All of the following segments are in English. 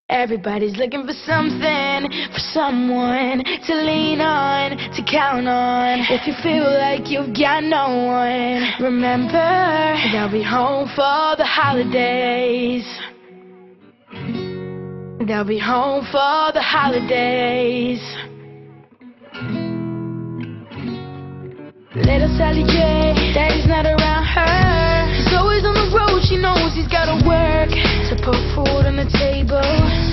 Everybody's looking for something, for someone to lean on, to count on. If you feel like you've got no one, remember, they'll be home for the holidays. They'll be home for the holidays. Little Sally J, daddy's not around her. He's always on the road, she knows he's gotta work to put food on the table.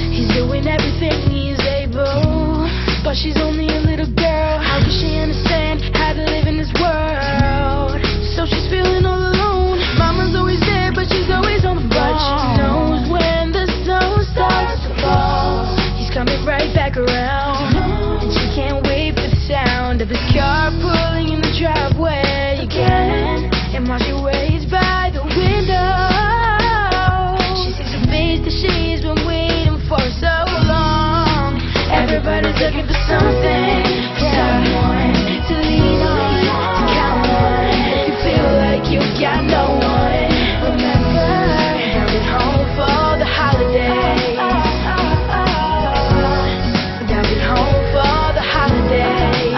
He's doing everything he's able, but she's only a little girl. How can she understand how to live in this world? So she's feeling all alone. Mama's always there, but she's always on the phone. But she knows when the snow starts to fall, he's coming right back around, and she can't wait for the sound of his car pulling in the driveway again. And while she waits by the window, she sees a face that she's been waiting for so long. Everybody's looking for something, for someone to lean on, to count on. If you feel like you've got no one, remember, they'll be home for the holidays. They'll be home for the holidays.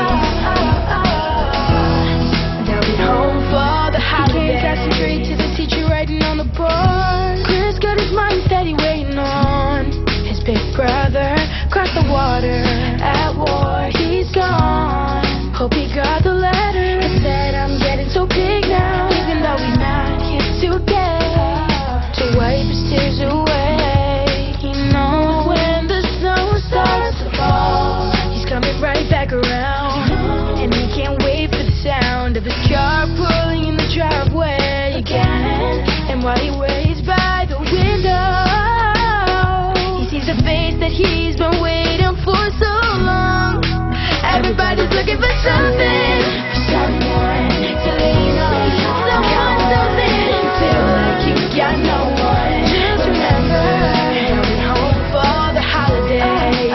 They'll be home for the holidays. He can't concentrate to the teacher writing on the board. Chris got his mind steady waiting on his big brother. Across the water, at war, he's gone. Hope he got the letter and said, I'm getting so big now, even though we're not here today to wipe his tears away. He knows when the snow starts to fall, he's coming right back around, and he can't wait for the sound of his car pulling in the driveway again. And while he waits by the window, he sees a face that he's been waiting for so long. Everybody's looking for something, for someone to lean on, someone, something. If you feel like you've got no one, just remember, they'll be home for the holidays.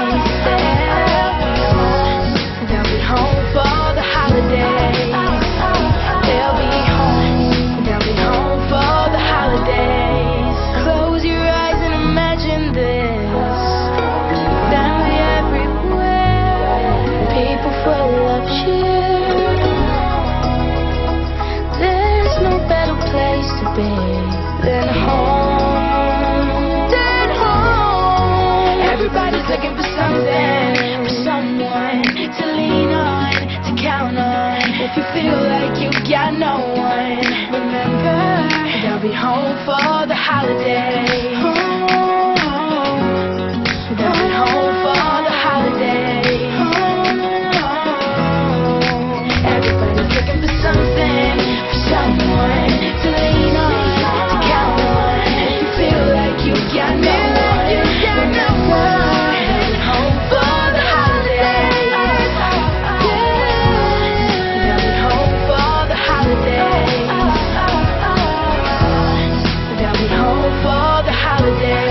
They'll be home for the holidays. They'll be home for the holidays. Close your eyes and imagine this. Family everywhere, people full of cheer. There's no better place to be than home. Than home. Everybody's looking for something, for someone to lean on, to count on. If you feel like you've got no one, remember, they'll be home for the holidays. They'll be home for the holidays. Everybody's looking for something, for someone to lean on, to count on. If you feel like you've got no one, remember, they'll be home for the holidays. They'll be home for the holidays. They'll be home for the holidays.